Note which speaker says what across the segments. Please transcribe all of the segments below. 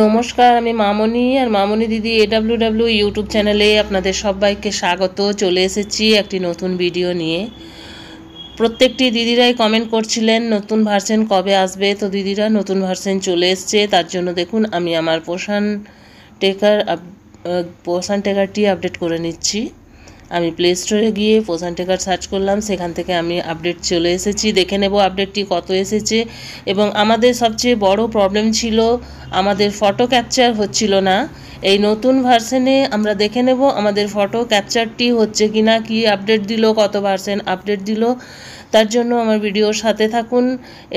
Speaker 1: নমস্কার, আমি মামনি আর মামনি দিদি AWW ইউটিউব চ্যানেলে আপনাদের সবাইকে স্বাগত। চলে এসেছি একটি নতুন ভিডিও নিয়ে। প্রত্যেকটি দিদিরাই কমেন্ট করছিলেন নতুন ভার্সন কবে আসবে, তো দিদিরা নতুন ভার্সন চলে এসছে। তার জন্য দেখুন আমি আমার পোষণ টেকারটি আপডেট করে নিচ্ছি। আমি প্লে স্টোরে গিয়ে পোষণ টেকার সার্চ করলাম, সেখান থেকে আমি আপডেট চলে এসেছি। দেখে নেব আপডেটটি কত এসেছে। এবং আমাদের সবচেয়ে বড় প্রবলেম ছিল আমাদের ফটো ক্যাপচার হচ্ছিল না। এই নতুন ভার্সনে আমরা দেখে নেব আমাদের ফটো ক্যাপচারটি হচ্ছে কিনা, কি আপডেট দিল, কত ভার্সন আপডেট দিল। তার জন্য আমার ভিডিওর সাথে থাকুন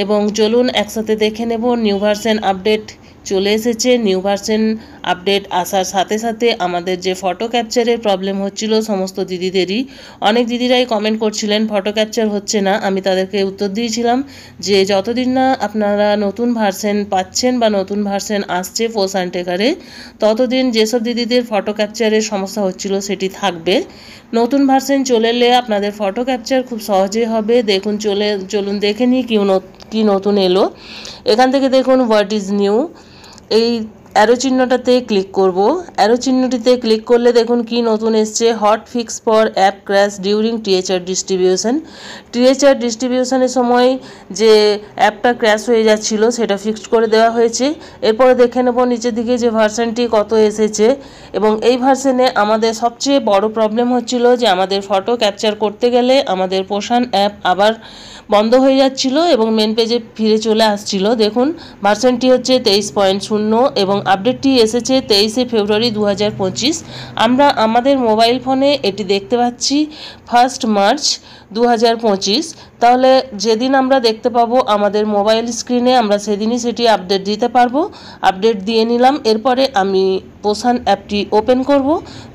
Speaker 1: এবং চলুন একসাথে দেখে নেব। নিউ ভার্সন আপডেট চলে এসেছে। নিউ ভার্সন আপডেট আসার সাথে সাথে আমাদের যে ফটো ক্যাপচারের প্রবলেম হচ্ছিল সমস্ত দিদিদেরই, অনেক দিদিরাই কমেন্ট করছিলেন ফটো ক্যাপচার হচ্ছে না। আমি তাদেরকে উত্তর দিয়েছিলাম যে যতদিন না আপনারা নতুন ভার্সন পাচ্ছেন বা নতুন ভার্সন আসছে পোষণ টেকারে, ততদিন যেসব দিদিদের ফটো ক্যাপচারের সমস্যা হচ্ছিল সেটি থাকবে। নতুন ভার্সন চলে এলে আপনাদের ফটো ক্যাপচার খুব সহজে হবে। দেখুন চলুন দেখে নিই কি নতুন এলো। এখান থেকে দেখুন হোয়াট ইজ নিউ, এই অ্যারো চিহ্নটাতে ক্লিক করব। অ্যারো চিহ্নটিতে ক্লিক করলে দেখুন কি নতুন এসছে। Hot fix for app crash during THR distribution. THR ডিস্ট্রিবিউশনের সময় যে অ্যাপটা ক্র্যাশ হয়ে যাচ্ছিল সেটা ফিক্সড করে দেওয়া হয়েছে। এরপরে দেখে নেব নিচের দিকে যে ভার্সনটি কত এসেছে। এবং এই ভার্সনে আমাদের সবচেয়ে বড় প্রবলেম হচ্ছিল যে আমাদের ফটো ক্যাপচার করতে গেলে আমাদের পোষণ অ্যাপ আবার বন্ধ হয়ে যাচ্ছিল এবং মেন পেজে ফিরে চলে আসছিল। দেখুন ভার্সনটি হচ্ছে 23.0 এবং আপডেটটি এসেছে 23শে ফেব্রুয়ারি 2025। আমরা আমাদের মোবাইল ফোনে এটি দেখতে পাচ্ছি 1 মার্চ 2025। তাহলে যেদিন আমরা দেখতে পাবো আমাদের মোবাইল স্ক্রিনে, আমরা সেদিনই সেটি আপডেট দিতে পারবো। আপডেট দিয়ে নিলাম। এরপরে আমি পোষণ অ্যাপটি ওপেন করব।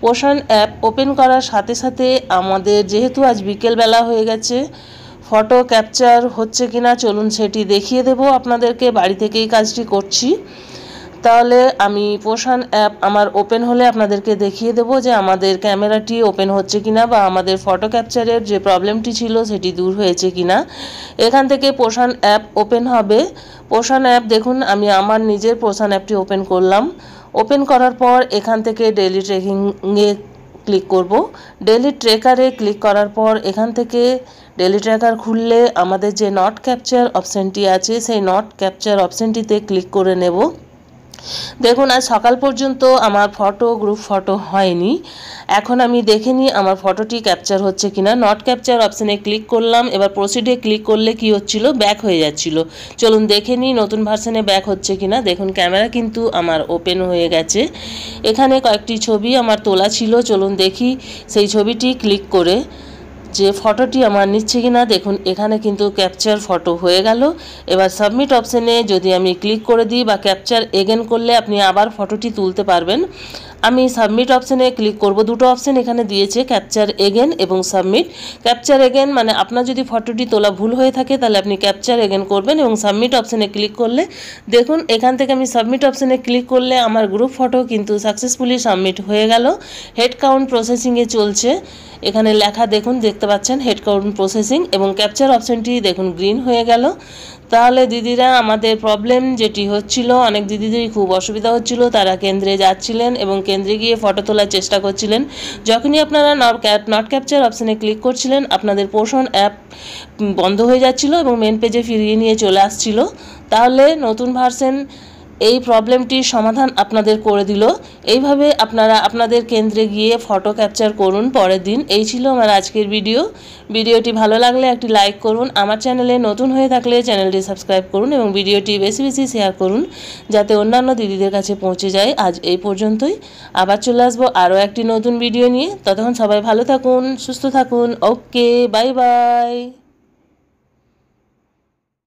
Speaker 1: পোষণ অ্যাপ ওপেন করার সাথে সাথে আমাদের যেহেতু আজ বিকেলবেলা হয়ে গেছে, ফটো ক্যাপচার হচ্ছে কিনা চলুন সেটি দেখিয়ে দেব আপনাদেরকে। বাড়ি থেকেই কাজটি করছি। তাহলে আমি পোষণ অ্যাপ আমার ওপেন হলে আপনাদেরকে দেখিয়ে দেব যে আমাদের ক্যামেরাটি ওপেন হচ্ছে কিনা বা আমাদের ফটো ক্যাপচারের যে প্রবলেমটি ছিল সেটি দূর হয়েছে কিনা। এখান থেকে পোষণ অ্যাপ ওপেন হবে। পোষণ অ্যাপ দেখুন আমি আমার নিজের পোষণ অ্যাপটি ওপেন করলাম। ওপেন করার পর এখান থেকে ডেইলি ট্র্যাকিংয়ে ক্লিক করব। ডেইলি ট্র্যাকারে ক্লিক করার পর এখান থেকে ডেইলি ট্র্যাকার খুললে আমাদের যে নট ক্যাপচার অপশানটি আছে সেই নট ক্যাপচার অপশানটিতে ক্লিক করে নেব। দেখুন আজ সকাল পর্যন্ত আমার গ্রুপ ফটো হয়নি। এখন আমি দেখে নিই আমার ফটোটি ক্যাপচার হচ্ছে কিনা। নট ক্যাপচার অপশানে ক্লিক করলাম। এবার প্রসিডে ক্লিক করলে কি হচ্ছিল, ব্যাক হয়ে যাচ্ছিল। চলুন দেখে নিই নতুন ভার্সনে ব্যাক হচ্ছে কিনা। দেখুন ক্যামেরা কিন্তু আমার ওপেন হয়ে গেছে। এখানে কয়েকটি ছবি আমার তোলা ছিল, চলুন দেখি সেই ছবিটি ক্লিক করে যে ফটোটি আমার নিচ্ছে কিনা। দেখুন এখানে কিন্তু ক্যাপচার ফটো হয়ে গেল। এবার সাবমিট অপশানে যদি আমি ক্লিক করে দিই বা ক্যাপচার এগেন করলে আপনি আবার ফটোটি তুলতে পারবেন। আমি সাবমিট অপশানে ক্লিক করব। দুটো অপশান এখানে দিয়েছে, ক্যাপচার এগেন এবং সাবমিট। ক্যাপচার এগেন মানে আপনার যদি ফটোটি তোলা ভুল হয়ে থাকে তাহলে আপনি ক্যাপচার এগেন করবেন এবং সাবমিট অপশানে ক্লিক করলে দেখুন এখান থেকে আমি সাবমিট অপশানে ক্লিক করলে আমার গ্রুপ ফটো কিন্তু সাকসেসফুলি সাবমিট হয়ে গেল। হেড কাউন্ট প্রসেসিংয়ে চলছে। এখানে লেখা দেখুন, দেখতে পাচ্ছেন হেড কাউন্ট প্রসেসিং এবং ক্যাপচার অপশানটি দেখুন গ্রিন হয়ে গেল। তাহলে দিদিরা আমাদের প্রবলেম যেটি হচ্ছিল, অনেক দিদিদেরই খুব অসুবিধা হচ্ছিল, তারা কেন্দ্রে যাচ্ছিলেন এবং কেন্দ্রে গিয়ে ফটো তোলার চেষ্টা করছিলেন। যখনই আপনারা নট ক্যাপচার অপশানে ক্লিক করছিলেন আপনাদের পোষণ অ্যাপ বন্ধ হয়ে যাচ্ছিল এবং মেন পেজে ফিরিয়ে নিয়ে চলে আসছিল। তাহলে নতুন ভার্সন এই প্রবলেমটির সমাধান আপনাদের করে দিল। এইভাবে আপনারা আপনাদের কেন্দ্রে গিয়ে ফটো ক্যাপচার করুন পরের দিন। এই ছিল আমার আজকের ভিডিওটি ভালো লাগলে একটি লাইক করুন। আমার চ্যানেলে নতুন হয়ে থাকলে চ্যানেলটি সাবস্ক্রাইব করুন এবং ভিডিওটি বেশি বেশি শেয়ার করুন যাতে অন্যান্য দিদিদের কাছে পৌঁছে যায়। আজ এই পর্যন্তই। আবার চলে আসবো আরও একটি নতুন ভিডিও নিয়ে। ততক্ষণ সবাই ভালো থাকুন, সুস্থ থাকুন। ওকে, বাই বাই।